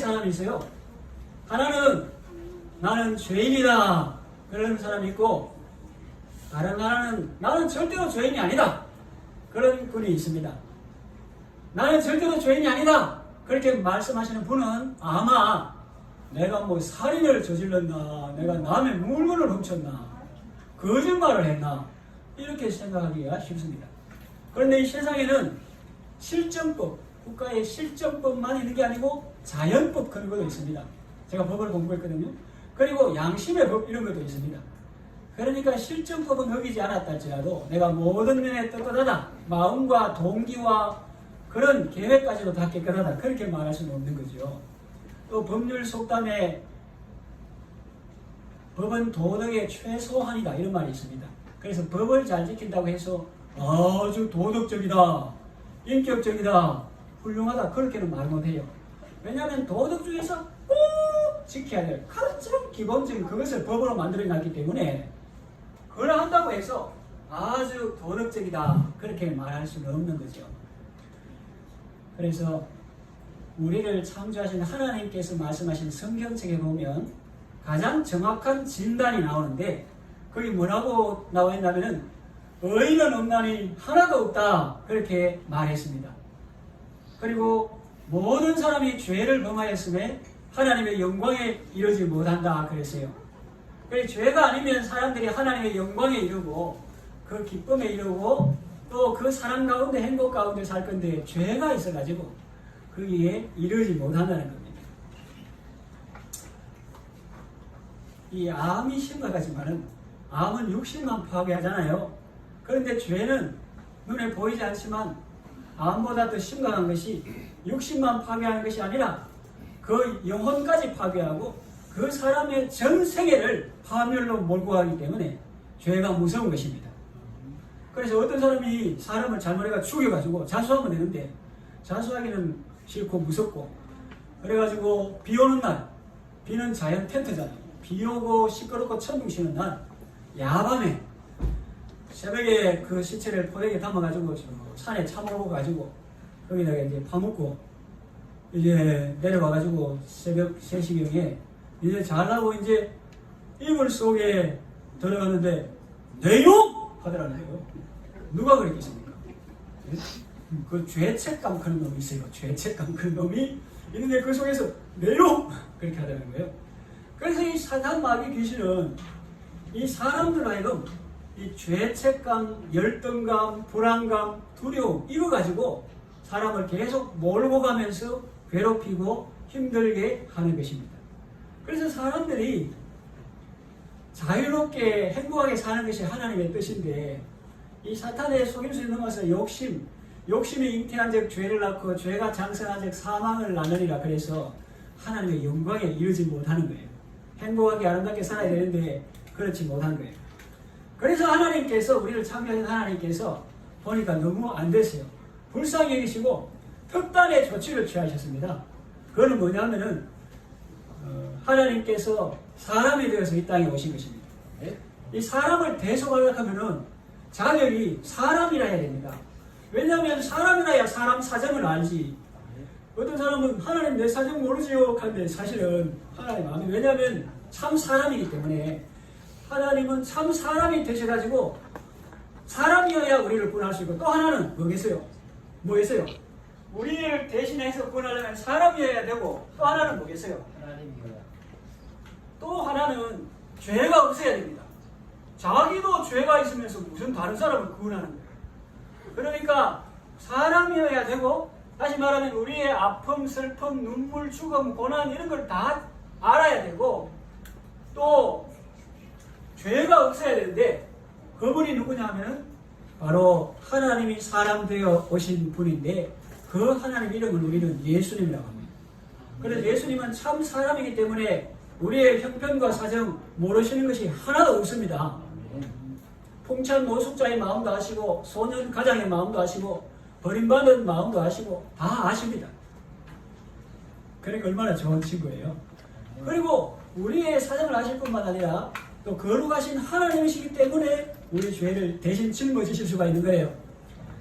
사람이 있어요. 하나는 나는 죄인이다 그런 사람이 있고, 다른 하나는 나는 절대로 죄인이 아니다 그런 분이 있습니다. 나는 절대로 죄인이 아니다 그렇게 말씀하시는 분은 아마 내가 뭐 살인을 저질렀나, 내가 남의 물건을 훔쳤나, 거짓말을 했나 이렇게 생각하기가 쉽습니다. 그런데 이 세상에는 실정법, 국가의 실정법만 있는 게 아니고 자연법 그런 것도 있습니다. 제가 법을 공부했거든요. 그리고 양심의 법 이런 것도 있습니다. 그러니까 실정법은 어기지 않았다 할지라도 내가 모든 면에 떳떳하다, 마음과 동기와 그런 계획까지도 다 깨끗하다 그렇게 말할 수는 없는 거죠. 또 법률 속담에 법은 도덕의 최소한이다 이런 말이 있습니다. 그래서 법을 잘 지킨다고 해서 아주 도덕적이다, 인격적이다, 훌륭하다 그렇게는 말 못해요. 왜냐하면 도덕 중에서 꼭 지켜야 될 가장 기본적인 그것을 법으로 만들어놨기 때문에 그걸 한다고 해서 아주 도덕적이다 그렇게 말할 수는 없는 거죠. 그래서 우리를 창조하신 하나님께서 말씀하신 성경책에 보면 가장 정확한 진단이 나오는데 거기 뭐라고 나와 있냐면은 의인은 없나니 하나도 없다 그렇게 말했습니다. 그리고 모든 사람이 죄를 범하였음에 하나님의 영광에 이르지 못한다 그랬어요. 그래서 죄가 아니면 사람들이 하나님의 영광에 이르고 그 기쁨에 이르고 또 그 사랑 가운데 행복 가운데 살 건데 죄가 있어가지고 거기에 이르지 못한다는 겁니다. 이 암이 심각하지만은 암은 육신만 파괴하잖아요. 그런데 죄는 눈에 보이지 않지만 암보다 더 심각한 것이 육신만 파괴하는 것이 아니라 그 영혼까지 파괴하고 그 사람의 전 세계를 파멸로 몰고 가기 때문에 죄가 무서운 것입니다. 그래서 어떤 사람이 사람을 잘못해가 죽여가지고 자수하면 되는데 자수하기는 싫고 무섭고 그래가지고 비 오는 날, 비는 자연 텐트잖아요. 비 오고 시끄럽고 천둥 치는 날 야밤에 새벽에 그 시체를 포대기에 담아가지고 산에 차 몰고 가지고 거기다가 이제 파묻고 이제 내려와가지고 새벽 3시경에 이제 잘라고 이제 이불 속에 들어갔는데 내용! 하더라는 거예요. 누가 그랬겠습니까? 그 죄책감 그런 놈이 있어요. 죄책감 그런 놈이 있는데 그 속에서 내용! 그렇게 하더라는 거예요. 그래서 이 사탄 마귀 귀신은 이 사람들 하여금 이 죄책감, 열등감, 불안감, 두려움 이거 가지고 사람을 계속 몰고 가면서 괴롭히고 힘들게 하는 것입니다. 그래서 사람들이 자유롭게 행복하게 사는 것이 하나님의 뜻인데 이 사탄의 속임수에 넘어서 욕심이 잉태한 즉 죄를 낳고 죄가 장성한 즉 사망을 낳으리라 그래서 하나님의 영광에 이르지 못하는 거예요. 행복하게 아름답게 살아야 되는데 그렇지 못한 거예요. 그래서 하나님께서 우리를 창조하신 하나님께서 보니까 너무 안 됐어요. 불쌍히 여기시고 특단의 조치를 취하셨습니다. 그거는 뭐냐면은 하나님께서 사람이 되어서 이 땅에 오신 것입니다. 이 사람을 대속하려고 하면은 자격이 사람이라 해야 됩니다. 왜냐하면 사람이라야 사람 사정을 알지. 어떤 사람은 하나님 내 사정 모르지요 하는데 사실은 하나님 아니에요. 왜냐하면 참 사람이기 때문에 하나님은 참 사람이 되셔가지고 사람이어야 우리를 구원할 수 있고 또 하나는 뭐겠어요? 뭐겠어요? 우리를 대신해서 구원하려면 사람이어야 되고 또 하나는 뭐겠어요? 또 하나는 죄가 없어야 됩니다. 자기도 죄가 있으면서 무슨 다른 사람을 구원하는 거예요. 그러니까 사람이어야 되고 다시 말하면 우리의 아픔, 슬픔, 눈물, 죽음, 고난 이런 걸 다 알아야 되고 또 죄가 없어야 되는데 그분이 누구냐 하면 바로 하나님이 사람 되어 오신 분인데 그 하나님 이름은 우리는 예수님이라고 합니다. 그래서 예수님은 참 사람이기 때문에 우리의 형편과 사정 모르시는 것이 하나도 없습니다. 풍찬 노숙자의 마음도 아시고 소년 가장의 마음도 아시고 버림받은 마음도 아시고 다 아십니다. 그러니까 얼마나 좋은 친구예요. 그리고 우리의 사정을 아실 뿐만 아니라 또 거룩하신 하나님이시기 때문에 우리 죄를 대신 짊어지실 수가 있는 거예요.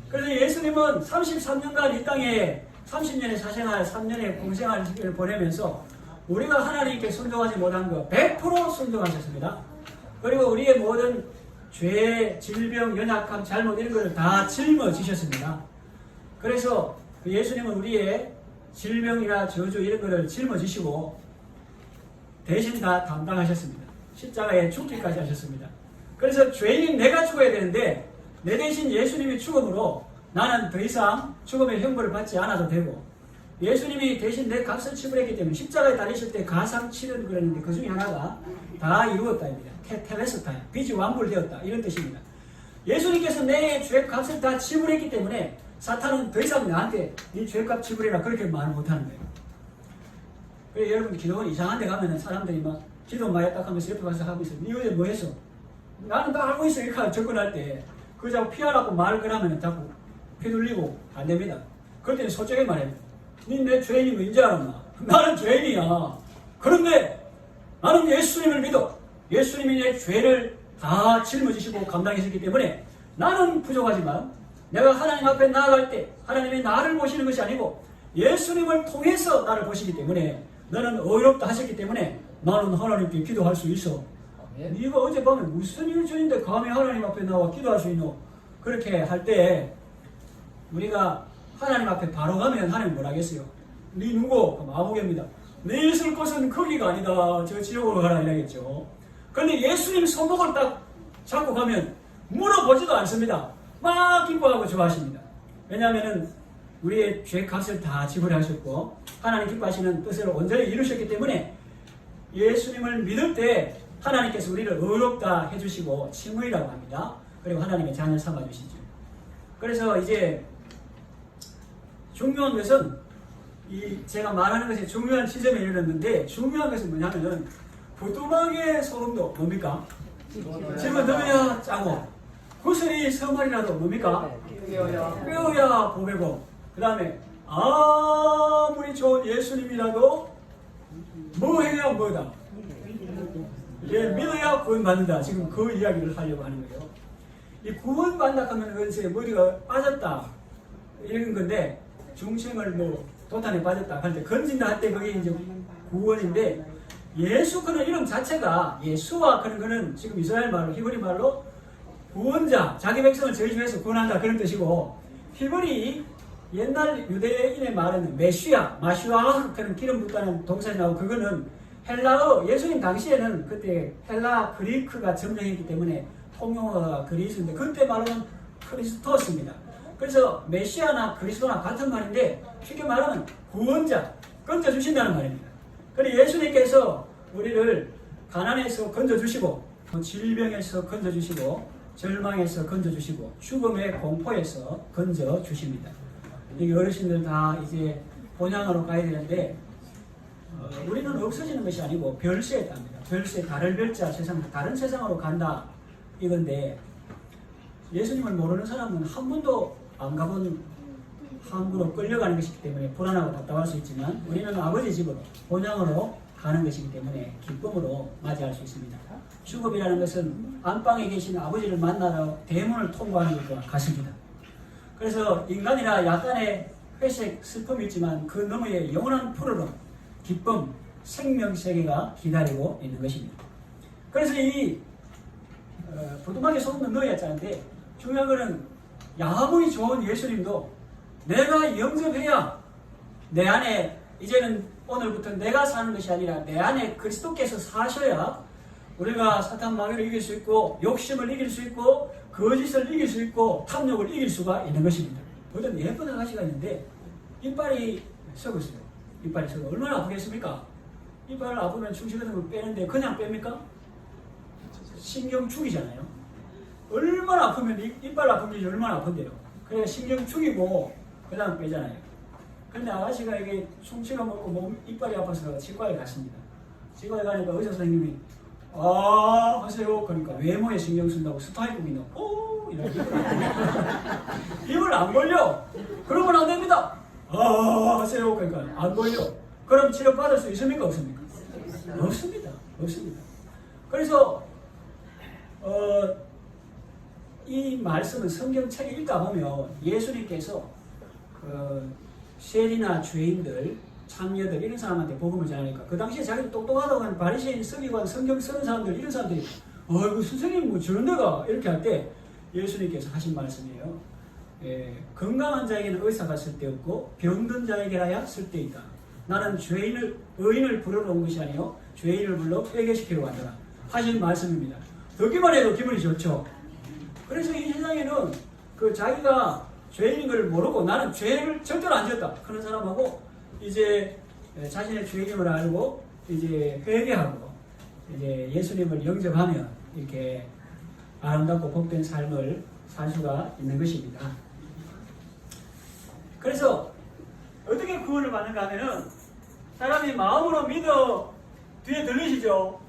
그래서 예수님은 33년간 이 땅에 30년의 사생활, 3년의 공생활을 보내면서 우리가 하나님께 순종하지 못한 거 100% 순종하셨습니다. 그리고 우리의 모든 죄, 질병, 연약함, 잘못 이런 것을 다 짊어지셨습니다. 그래서 예수님은 우리의 질병이나 저주 이런 것을 짊어지시고 대신 다 담당하셨습니다. 십자가에 죽기까지 하셨습니다. 그래서 죄인인 내가 죽어야 되는데 내 대신 예수님이 죽음으로 나는 더 이상 죽음의 형벌을 받지 않아도 되고, 예수님이 대신 내 값을 지불했기 때문에 십자가에 달리실 때 가상 치른 그랬는데 그 중에 하나가 다 이루었다입니다. 테레스타임, 빚이 완불되었다 이런 뜻입니다. 예수님께서 내 죄값을 다 지불했기 때문에 사탄은 더 이상 나한테 네 죄값 지불해라 그렇게 말을 못하는 거예요. 그래서 여러분 기도원 이상한 데 가면은 사람들이 막 기도 많이 딱 하면서 옆에 가서 하고 있어. 네 어제 뭐 했어? 나는 다 알고 있어. 이렇게 접근할 때 그거 자꾸 피하라고 말을 그러면 자꾸 휘둘리고 안 됩니다. 그럴 때는 솔직하게 말해요. 니 내 죄인이 왠지 알았나? 나는 죄인이야. 그런데 나는 예수님을 믿어. 예수님이 내 죄를 다 짊어지시고 감당하셨기 때문에 나는 부족하지만 내가 하나님 앞에 나아갈 때 하나님이 나를 보시는 것이 아니고 예수님을 통해서 나를 보시기 때문에 너는 의롭다 하셨기 때문에 나는 하나님께 기도할 수 있어. 네가 어젯밤에 무슨 일 중인데 감히 하나님 앞에 나와 기도할 수 있노? 그렇게 할 때 우리가 하나님 앞에 바로 가면 하나님 뭐라 하겠어요? 네 누구? 그럼 아무개입니다. 네 있을 곳은 거기가 아니다. 저 지옥으로 가라 이라겠죠. 그런데 예수님 손목을 딱 잡고 가면 물어보지도 않습니다. 막 기뻐하고 좋아하십니다. 왜냐하면 우리의 죄값을 다 지불하셨고 하나님 기뻐하시는 뜻을 온전히 이루셨기 때문에 예수님을 믿을 때 하나님께서 우리를 의롭다 해주시고 칭의라고 합니다. 그리고 하나님의 자녀 삼아주시죠. 그래서 이제 중요한 것은 제가 말하는 것이 중요한 지점에 이르렀는데 중요한 것은 뭐냐면은 부뚜막의 소금도 뭡니까? 집어넣어야 짜고 구슬이 서말이라도 뭡니까? 뼈야 보배고 그 다음에 아무리 좋은 예수님이라도 뭐 해야 뭐다? 예, 믿어야 구원받는다. 지금 그 이야기를 하려고 하는 거예요. 이 구원받는다 하면 그것이 머리가 빠졌다 이런 건데 중심을 뭐 도탄에 빠졌다 할 때 건진다 할 때 그게 이제 구원인데 예수 그는 이름 자체가 예수와 그런 거는 지금 이스라엘 말로 히브리 말로 구원자 자기 백성을 저주해서 구원한다 그런 뜻이고 히브리 옛날 유대인의 말은 메시아 마시아 그런 기름 붓다는 동사이 나오고 그거는 헬라어 예수님 당시에는 그때 헬라 그리크가 점령했기 때문에 통용어가 그리스인데 그때 말하면 크리스토스입니다. 그래서 메시아나 그리스도나 같은 말인데 쉽게 말하면 구원자, 건져주신다는 말입니다. 그리고 예수님께서 우리를 가난에서 건져주시고 질병에서 건져주시고 절망에서 건져주시고 죽음의 공포에서 건져주십니다. 여기 어르신들 다 이제 본향으로 가야 되는데 우리는 없어지는 것이 아니고 별세에 답니다. 별세, 달을 별자 세상, 다른 세상으로 간다 이건데 예수님을 모르는 사람은 한 번도 안 가본 함부로 끌려가는 것이기 때문에 불안하고 답답할 수 있지만 우리는 아버지 집으로 본향으로 가는 것이기 때문에 기쁨으로 맞이할 수 있습니다. 축업이라는 것은 안방에 계신 아버지를 만나러 대문을 통과하는 것과 같습니다. 그래서 인간이라 약간의 회색, 슬픔이 있지만 그 너머에 영원한 푸르름, 기쁨, 생명세계가 기다리고 있는 것입니다. 그래서 이 부뚜막에 소금도 넣어야 짜는데 중요한 것은 아무리 좋은 예수님도 내가 영접해야 내 안에 이제는 오늘부터 내가 사는 것이 아니라 내 안에 그리스도께서 사셔야 우리가 사탄 마귀를 이길 수 있고 욕심을 이길 수 있고 거짓을 이길 수 있고 탐욕을 이길 수가 있는 것입니다. 어떤 예쁜 아가씨가 있는데 이빨이 썩었어요. 이빨이 썩어 얼마나 아프겠습니까? 이빨을 아프면 충치 같은 걸 빼는데 그냥 뺍니까? 신경 죽이잖아요. 얼마나 아프면 이빨 아픈 게 얼마나 아픈데요. 그래서 신경 죽이고 그 다음 빼잖아요. 그런데 아가씨가 이게 충치가 먹고 몸 이빨이 아파서 치과에 갔습니다. 치과에 가니까 의사 선생님이 하세요. 그러니까 외모에 신경 쓴다고 스타일북이 넣고 이렇게 입을 안 벌려. 그러면 안 됩니다. 하세요. 그러니까 안 벌려. 그럼 치료 받을 수 있습니까? 없습니까? 없습니다. 없습니다. 그래서 이 말씀은 성경책에 읽다 보면 예수님께서 세리나 죄인들, 창녀들 이런 사람한테 복음을 전하니까 그 당시에 자기도 똑똑하다고 하는 바리새인, 서기관, 성경 쓰는 사람들 이런 사람들이 어이구 선생님 뭐 저런 데가 이렇게 할 때 예수님께서 하신 말씀이에요. 건강한 자에게는 의사가 쓸데없고 병든 자에게라야 쓸데있다. 나는 의인을 부르러 온 것이 아니요 죄인을 불러 회개시키러 왔더라 하신 말씀입니다. 듣기만 해도 기분이 좋죠. 그래서 이 세상에는 그 자기가 죄인인 걸 모르고 나는 죄를 절대로 안 지었다 그런 사람하고 이제 자신의 죄임을 알고 이제 회개하고 이제 예수님을 영접하면 이렇게 아름답고 복된 삶을 살 수가 있는 것입니다. 그래서 어떻게 구원을 받는가 하면은 사람이 마음으로 믿어 뒤에 들리시죠?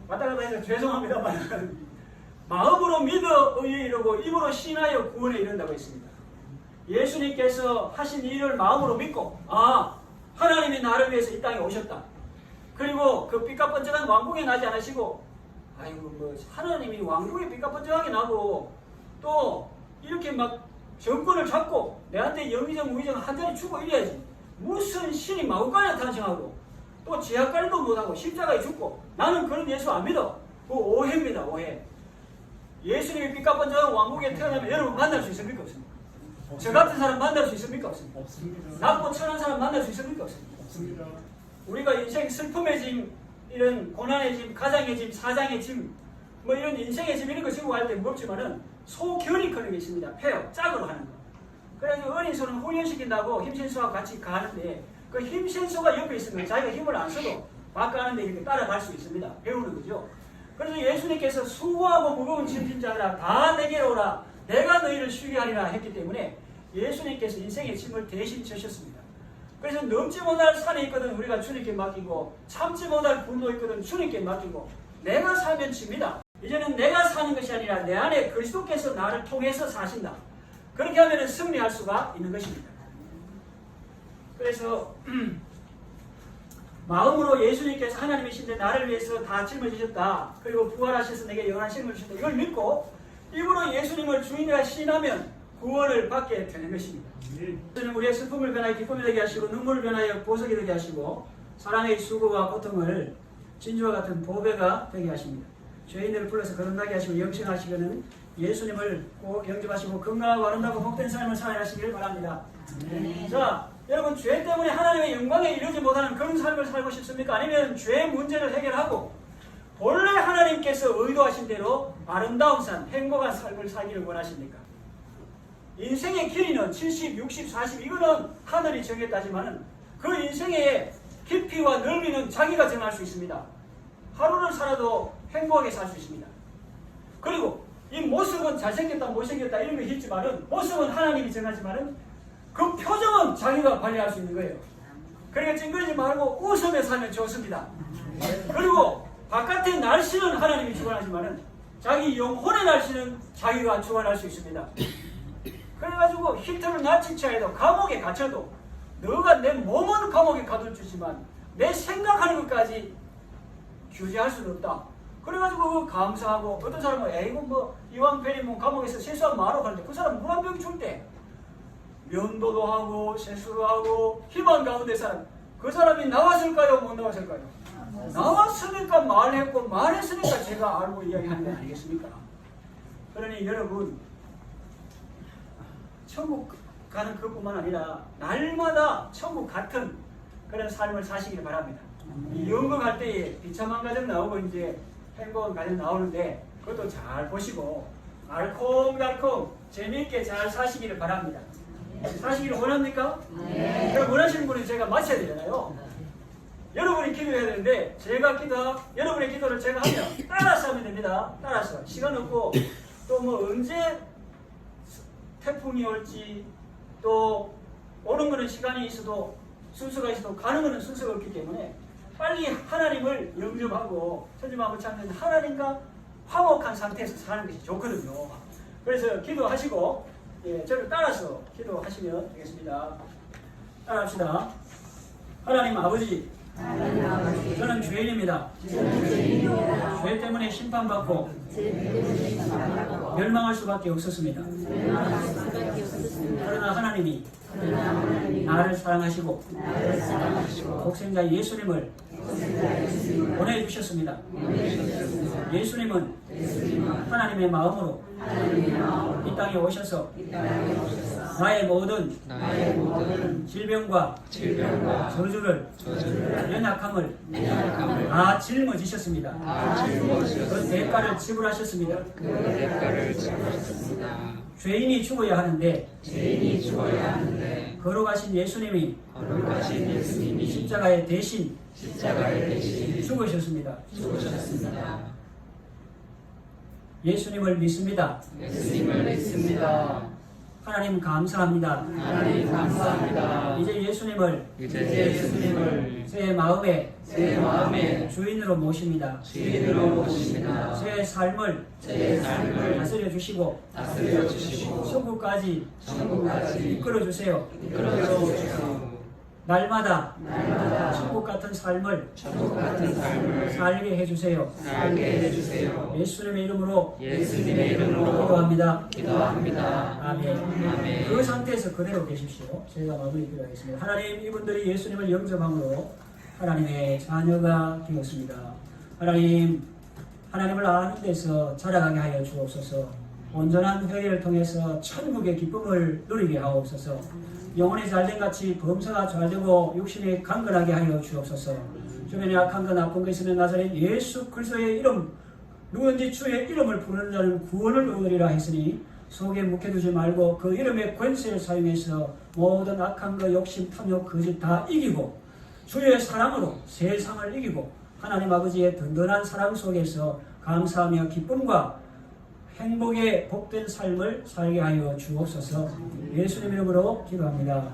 왔다 갔다 해서 죄송합니다. 마음으로 믿어 의에 이르고 입으로 신하여 구원에 이른다고 했습니다. 예수님께서 하신 일을 마음으로 믿고 하나님이 나를 위해서 이 땅에 오셨다. 그리고 그 삐까뻔쩍한 왕궁에 나지 않으시고 아이고 뭐 하나님이 왕궁에 삐까뻔쩍하게 나고 또 이렇게 막 정권을 잡고 내한테 영의정 무의정 한 잔에 주고 이래야지 무슨 신이 마구간에 탄생하고 또 지하까지도 못하고 십자가에 죽고 나는 그런 예수 안 믿어. 그거 오해입니다. 오해. 예수님이 삐까뻔쩍한 왕궁에 태어나면 여러분 만날 수 있습니까? 없습니까? 저 같은 사람 만날 수 있습니까? 없습니까? 없습니다. 나쁘고 천한 사람 만날 수 있습니까? 없습니까? 없습니다. 우리가 인생 슬픔의 짐, 이런 고난의 짐, 가장의 짐, 사장의 짐, 뭐 이런 인생의 짐 이런 거 지고 갈 때 무겁지만은 소결이 그런 게 있습니다. 폐업, 짝으로 하는 거. 그래서 어린 소는 훈련시킨다고 힘센소와 같이 가는데 그 힘센소가 옆에 있으면 자기가 힘을 안 써도 막 가는데 이렇게 따라갈 수 있습니다. 배우는 거죠. 그래서 예수님께서 수고하고 무거운 짐진 자들아 다 내게로 오라 내가 너희를 쉬게 하리라 했기 때문에 예수님께서 인생의 짐을 대신 져셨습니다. 그래서 넘지 못할 산이 있거든 우리가 주님께 맡기고 참지 못할 분노 있거든 주님께 맡기고 내가 살면 집니다. 이제는 내가 사는 것이 아니라 내 안에 그리스도께서 나를 통해서 사신다. 그렇게 하면 승리할 수가 있는 것입니다. 그래서 마음으로 예수님께서 하나님이신데 나를 위해서 다 짊어지셨다. 그리고 부활하셔서 내게 영원한 생명을 주셨다. 이걸 믿고 입으로 예수님을 주인이라 신하면 구원을 받게 되는 것입니다. 예수님 우리의 슬픔을 변하여 기쁨이 되게 하시고 눈물을 변하여 보석이 되게 하시고 사랑의 수고와 고통을 진주와 같은 보배가 되게 하십니다. 죄인들을 불러서 거듭나게 하시고 영생하시고는 예수님을 꼭 영접하시고 건강하고 아름다고 복된 삶을 살아가시길 바랍니다. 자, 여러분 죄 때문에 하나님의 영광에 이르지 못하는 그런 삶을 살고 싶습니까? 아니면 죄 문제를 해결하고 본래 하나님께서 의도하신 대로 아름다운 삶, 행복한 삶을 살기를 원하십니까? 인생의 길이는 70, 60, 40 이거는 하늘이 정했다지만은 그 인생의 깊이와 넓이는 자기가 정할 수 있습니다. 하루를 살아도 행복하게 살 수 있습니다. 그리고 이 모습은 잘생겼다 못생겼다 이런 거 있지만은 모습은 하나님이 정하지만은 그 표정은 자기가 관리할 수 있는 거예요. 그러니까 찡그리지 말고 웃으며 살면 좋습니다. 그리고 바깥의 날씨는 하나님이 주관하지만은 자기 영혼의 날씨는 자기가 주관할 수 있습니다. 그래가지고 히트를 나치치 해도 감옥에 갇혀도 너가 내 몸은 감옥에 가둬주지만 내 생각하는 것까지 규제할 수는 없다. 그래가지고 감사하고 어떤 사람은 에이고 뭐 이왕 괜히 뭐 감옥에서 세수하면 말하고 하는데 그 사람 물한병 줄 때 면도도 하고 세수도 하고 희망 가운데 사람 그 사람이 나왔을까요? 못 나왔을까요? 나왔으니까 말했고 말했으니까 제가 알고 이야기하는 거 아니겠습니까? 그러니 여러분 천국 가는 그뿐만 아니라 날마다 천국 같은 그런 삶을 사시길 바랍니다. 이 연극할 때에 비참한 가정 나오고 이제 행복한 가정 나오는데 그것도 잘 보시고 알콩달콩 재미있게 잘 사시기를 바랍니다. 사시기를 원합니까? 네. 그럼 원하시는 분은 제가 마쳐야 되잖아요. 여러분이 기도해야 되는데 여러분의 기도를 제가 하면 따라서 하면 됩니다. 따라서 시간 없고 또 뭐 언제 태풍이 올지 또 오는 거는 시간이 있어도 순서가 있어도 가는 거는 순서가 없기 때문에 빨리 하나님을 영접하고 천지만물 찾는 하나님과 화목한 상태에서 사는 것이 좋거든요. 그래서 기도하시고 저를 따라서 기도하시면 되겠습니다. 따라합시다. 하나님 아버지 저는 죄인입니다. 죄 때문에 심판받고 멸망할 수밖에 없었습니다. 그러나 하나님이 나를 사랑하시고 독생자 예수님을 보내주셨습니다. 예수님은 하나님의 마음으로 이 땅에 오셔서 나의 모든 질병과 저주를 연약함을 다 짊어지셨습니다. 그 대가를 지불하셨습니다. 죄인이 죽어야 하는데 걸어가신 예수님이 십자가에 대신 죽으셨습니다. 예수님을 믿습니다. 하나님 감사합니다. 이제 예수님을 제 마음의 주인으로 모십니다. 제 삶을 다스려 주시고 천국까지 이끌어 주세요. 날마다 천국 같은 삶을 살게 해주세요. 예수님의 이름으로 기도합니다. 아멘. 그 상태에서 그대로 계십시오. 제가 마무리 기도하겠습니다. 하나님, 이분들이 예수님을 영접함으로 하나님의 자녀가 되었습니다. 하나님, 하나님을 아는 데서 자라가게 하여 주옵소서. 온전한 회개를 통해서 천국의 기쁨을 누리게 하옵소서. 영혼이 잘된 같이 범사가 잘되고 육신이 강건하게 하여 주옵소서. 주변에 악한 것 나쁜 것 있으면 나사렛 예수 그리스도의 이름, 누구든지 주의 이름을 부르는 자는 구원을 얻으리라 했으니 속에 묵혀두지 말고 그 이름의 권세를 사용해서 모든 악한 것, 욕심, 탐욕, 거짓 다 이기고 주의 사랑으로 세상을 이기고 하나님 아버지의 든든한 사랑 속에서 감사하며 기쁨과 행복의 복된 삶을 살게 하여 주옵소서. 예수님 이름으로 기도합니다.